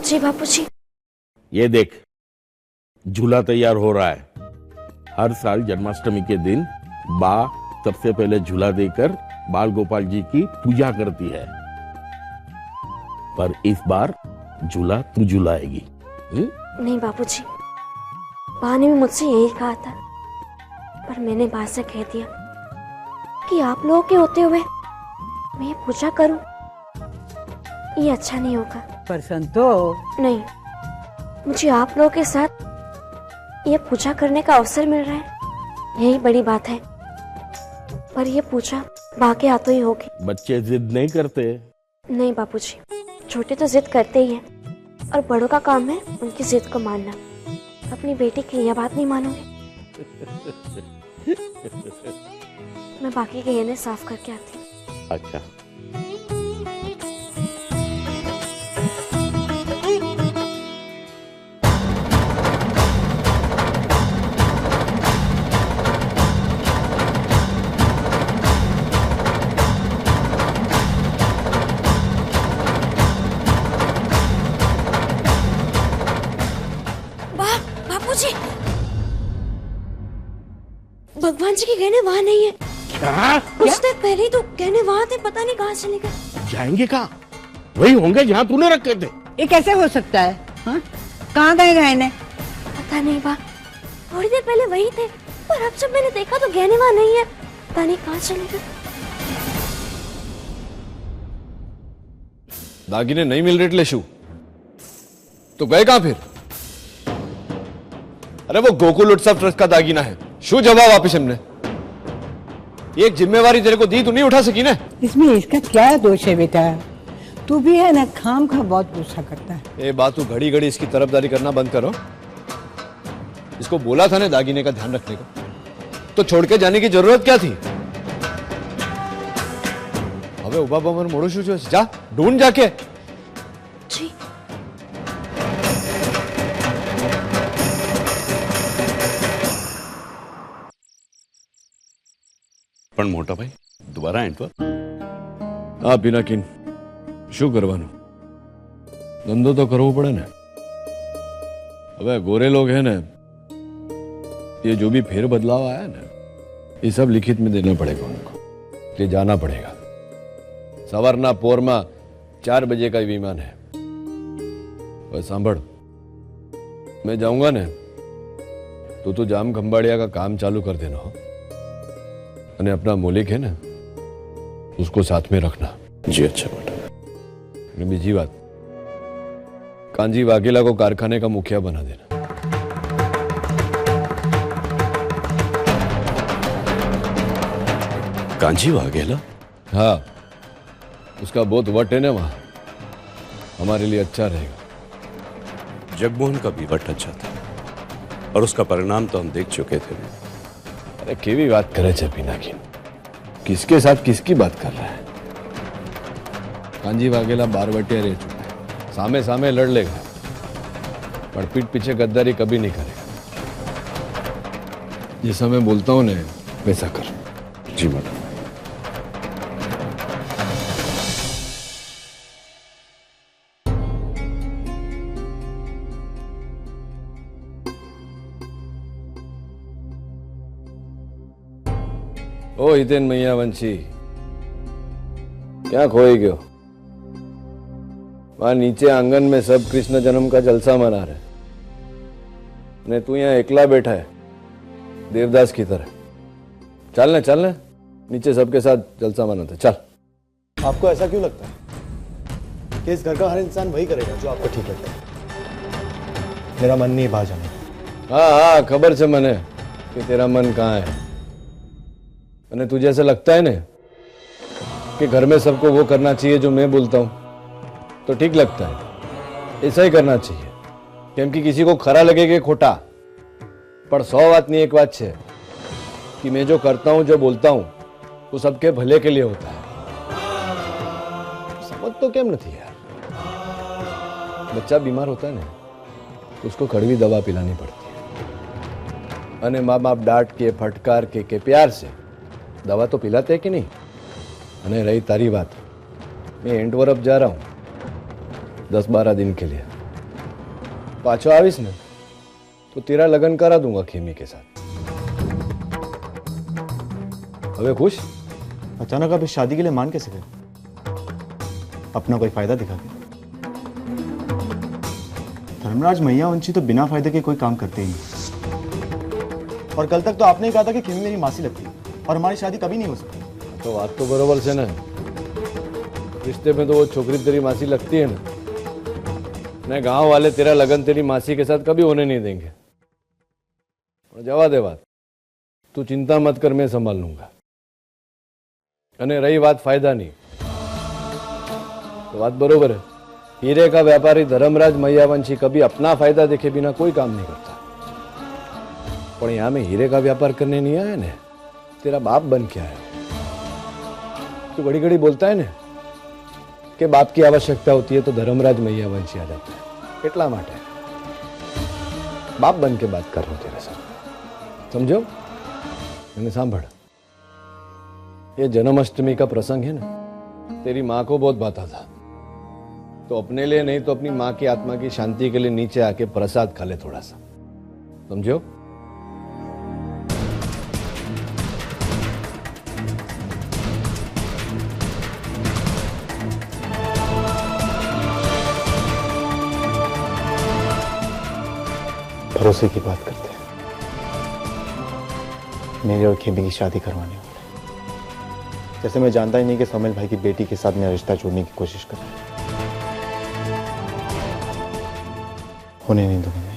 जी बापूजी। ये देख, झूला तैयार हो रहा है। हर साल जन्माष्टमी के दिन बा सबसे पहले झूला देकर बाल गोपाल जी की पूजा करती है, पर इस बार झूला तू झूलाएगी। नहीं बापूजी, बा ने भी मुझसे यही कहा था, पर मैंने बा से कह दिया कि आप लोगों के होते हुए मैं ये पूजा करूं, ये अच्छा नहीं होगा। पर संतो, नहीं, मुझे आप लोगों के साथ ये पूजा करने का अवसर मिल रहा है, यही बड़ी बात है। पर ये पूजा बा के हाथों ही होगी। बच्चे जिद नहीं करते। नहीं बापूजी, छोटे तो जिद करते ही हैं, और बड़ों का काम है उनकी जिद को मानना। अपनी बेटी की यह बात नहीं मानोगे? मैं बाकी के गहने साफ करके आती हूँ। अच्छा। भगवान जी के गहने वहाँ नहीं है। क्या? कुछ देर पहले ही तो गहने वहाँ थे, पता नहीं कहाँ चले गए। जाएंगे कहाँ? वही होंगे जहाँ तूने रखे थे। ये कैसे हो सकता है? हाँ? कहाँ गए गहने? पता नहीं बा, थोड़ी देर पहले वही थे, पर अब जब मैंने देखा तो गहने वहाँ नहीं है, पता नहीं कहाँ चले गए। दागिने नहीं मिल रहे शू तो गए कहाँ फिर? अरे वो गोकुल उत्सव ट्रस्ट का दागिना है, शू जवाब वापिस हमने। ये एक जिम्मेवारी तेरे को दी, तू नहीं उठा सकी ना? इसमें इसका क्या दोष है बेटा? तू भी है ना, खाम खा बहुत गुस्सा करता है। ये बात तू घड़ी घड़ी इसकी तरफदारी करना बंद करो। इसको बोला था ना दागिने का ध्यान रखने को, तो छोड़ के जाने की जरूरत क्या थी? अबे उबा बमर मोड़ो शू जो, जा ढूंढ जाके। जी। પણ મોટા ભાઈ દુબારા એન્ટ પર હા પિનાકીન શું કરવાનું, ધંધો તો કરવો પડે ને। હવે गोरे लोग है ना, ये जो भी फेर बदलाव आया ना, ये सब लिखित में देना पड़ेगा उनको, ये जाना पड़ेगा। सवारना पोरमा 4 बजे का विमान है। बस सांभड़, मैं जाऊंगा ना तो जाम खंबाड़िया का काम चालू कर देना हो, और अपना मौलिक है ना उसको साथ में रखना। जी अच्छा बेटा। बीजी बात, कांजी वाघेला को कारखाने का मुखिया बना देना। कांजी वाघेला? हाँ, उसका बहुत वट है ना वहां, हमारे लिए अच्छा रहेगा। जगमोहन का भी वट अच्छा था, और उसका परिणाम तो हम देख चुके थे। अरे केवी बात करे छे पिनाकिन, किसके साथ किसकी बात कर रहा है? कांजी वाघेला बारवटिया रह चुका है, सामे सामे लड़ लेगा, पर पीठ पीछे गद्दारी कभी नहीं करेगा। जैसा मैं बोलता हूं ना वैसा कर। जी मैडम। ओ हितेन मैया वंशी, क्या खोए गयो? वहां नीचे आंगन में सब कृष्ण जन्म का जलसा मना रहे, ने तू यहाँ एकला बैठा है देवदास की तरह। चल ना नीचे सबके साथ जलसा मनाते चल। आपको ऐसा क्यों लगता है कि इस घर का हर इंसान वही करेगा जो आपको ठीक लगता है? मेरा मन नहीं बाहर जाने। हाँ खबर से मने कि तेरा मन कहाँ है। मैंने तुझे ऐसा लगता है ना कि घर में सबको वो करना चाहिए जो मैं बोलता हूं, तो ठीक लगता है। ऐसा ही करना चाहिए, क्योंकि किसी को खरा लगे कि खोटा, पर 100 बात नहीं एक बात है कि मैं जो करता हूं जो बोलता हूं वो सबके भले के लिए होता है। समझ तो केम नहीं यार? बच्चा बीमार होता है ना तो उसको कड़वी दवा पिलानी पड़ती है, अने माँ बाप डांट के फटकार के प्यार से दवा तो पिलाते हैं कि नहीं? अने रही तारी बात, मैं एंड वरफ जा रहा हूँ 10-12 दिन के लिए, पाछो आवीस ने तो तेरा लगन करा दूंगा खेमी के साथ। अबे खुश? अचानक आप इस शादी के लिए मान कैसे गए? अपना कोई फायदा दिखा के? धर्मराज मैया वंशी तो बिना फायदे के कोई काम करते ही नहीं। और कल तक तो आपने ही कहा था कि खेमी मेरी मासी लगती है और हमारी शादी कभी नहीं हो सकती। तो बात तो बरोबर से ना, रिश्ते में तो वो छोकरी तेरी मासी लगती है ना। मैं गांव वाले तेरा लगन तेरी मासी के साथ कभी होने नहीं देंगे। और जवा दे बात, तू चिंता मत कर, मैं संभाल लूंगा। अने रही बात फायदा नहीं, तो बात बरोबर है। हीरे का व्यापारी धर्मराज मैयावंशी कभी अपना फायदा देखे बिना कोई काम नहीं करता। पर यहां में हीरे का व्यापार करने नहीं आया ने, तेरा बाप बन के आया। तो घड़ी घड़ी बोलता है ना कि बाप की आवश्यकता होती है तो धर्मराज मैयावंशी आ जाता है। એટલા માટે बाप बन के बात कर रहा हूं तेरे साथ, समझो? मैंने सांभड़, ये जन्माष्टमी का प्रसंग है ना, तेरी माँ को बहुत भाता था। तो अपने लिए नहीं तो अपनी माँ की आत्मा की शांति के लिए नीचे आके प्रसाद खा ले थोड़ा सा, समझो? भरोसे की बात करते हैं। मेरी और खेमी की शादी करवाने वाले, जैसे मैं जानता ही नहीं कि सोमेल भाई की बेटी के साथ मेरा रिश्ता जोड़ने की कोशिश कर रहे हैं। होने नहीं दूंगा मैं।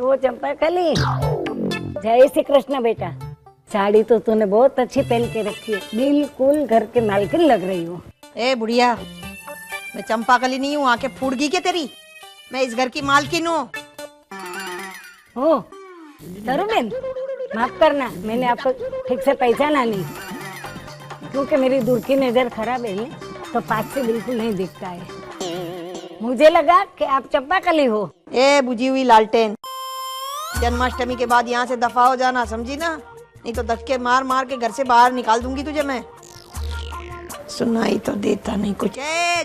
वो चंपाकली, जय श्री कृष्ण बेटा। साड़ी तो तूने बहुत अच्छी पहन के रखी है, बिल्कुल घर के मालकिन लग रही हो। ए बुढ़िया, मैं चंपाकली नहीं हूँ, आंखें फूट गई क्या तेरी? मैं इस घर की मालकिन हूँ। हो तरुबेन, माफ करना, मैंने आपको ठीक से पहचाना नहीं, क्योंकि मेरी दूर की नजर खराब है ना, तो पास से बिल्कुल नहीं दिखता है। मुझे लगा कि आप चंपाकली हो। ए बुझी हुई लालटेन, जन्माष्टमी के बाद यहाँ से दफा हो जाना, समझी ना? नहीं तो धक्के मार मार के घर से बाहर निकाल दूंगी तुझे मैं। सुनाई तो देता नहीं कुछ।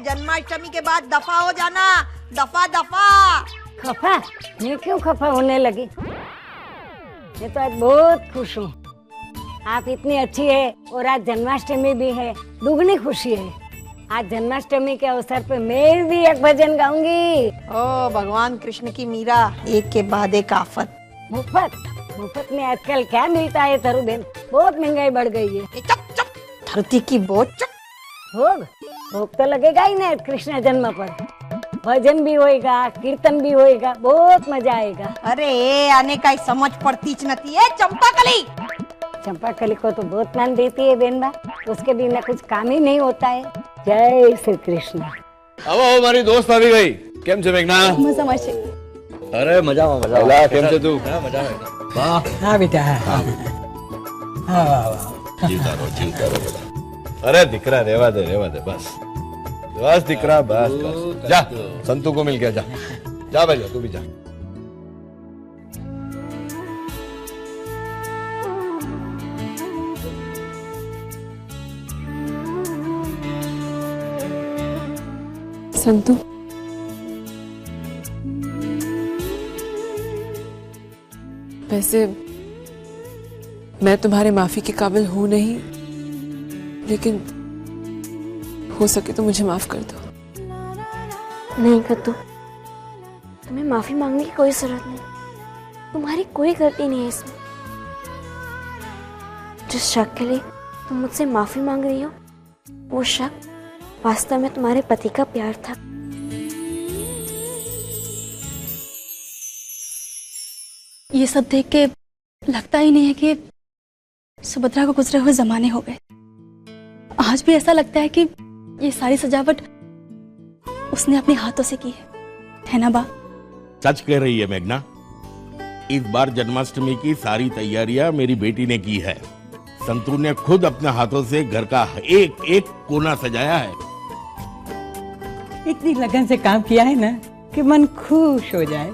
जन्माष्टमी के बाद दफा हो जाना, दफा दफा। खफा? मैं क्यों खफा होने लगी? मैं तो आज बहुत खुश हूँ। आप इतनी अच्छी है और आज जन्माष्टमी भी है, दुगनी खुशी है। आज जन्माष्टमी के अवसर पे मैं भी एक भजन गाऊंगी। ओ भगवान कृष्ण की मीरा, एक के बाद एक आफत। मुफ्त में आजकल क्या मिलता है तरुबेन? बहुत महंगाई बढ़ गई है। चुप चुप, धरती की बहुत चुप। भोग तो लगेगा ही ना कृष्ण जन्म पर। भजन भी होएगा, कीर्तन भी होएगा, बहुत मजा आएगा। अरे आने का समझ पड़ती नहीं है चंपाकली। चंपाकली को तो बहुत मान देती है बेनबा, उसके बिना कुछ काम ही नहीं होता है। जय श्री कृष्ण। अब हमारी दोस्त आ भी गई। केम छे मेघना? अरे मजाમાં મજા। કેમ છે તું? મજા આવે। વાહ, हाँ बेटा, हाँ જીવતા રહો બેટા। अरे दिकरा रेवा दे बस बस दिकरा, बस बस जा, संतू को मिल गया, जा जा भाई, तू भी जा। संतू, वैसे मैं तुम्हारे माफी के काबिल हूं नहीं, लेकिन हो सके तो मुझे माफ कर दो। नहीं कद्दू, तुम्हें माफी मांगने की कोई जरूरत नहीं। तुम्हारी कोई गलती नहीं है इसमें। जिस शक के लिए तुम मुझसे माफी मांग रही हो, वो शक वास्तव में तुम्हारे पति का प्यार था। ये सब देख के लगता ही नहीं है कि सुभद्रा को गुजरे हुए जमाने हो गए। आज भी ऐसा लगता है कि ये सारी सजावट उसने अपने हाथों से की है ना बा? सच कह रही है मेघना। इस बार जन्माष्टमी की सारी तैयारियां मेरी बेटी ने की है। संतू ने खुद अपने हाथों से घर का एक एक कोना सजाया है। इतनी लगन से काम किया है ना कि मन खुश हो जाए।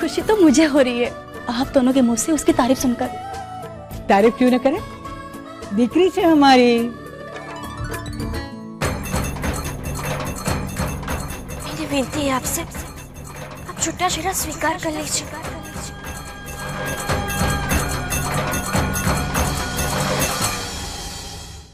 खुशी तो मुझे हो रही है आप दोनों के मुंह से उसकी तारीफ सुनकर। तारीफ क्यों न करे? दिकरी से हमारी। विनती है आपसे, आप छुट्टा छेड़ा स्वीकार कर लीजिए।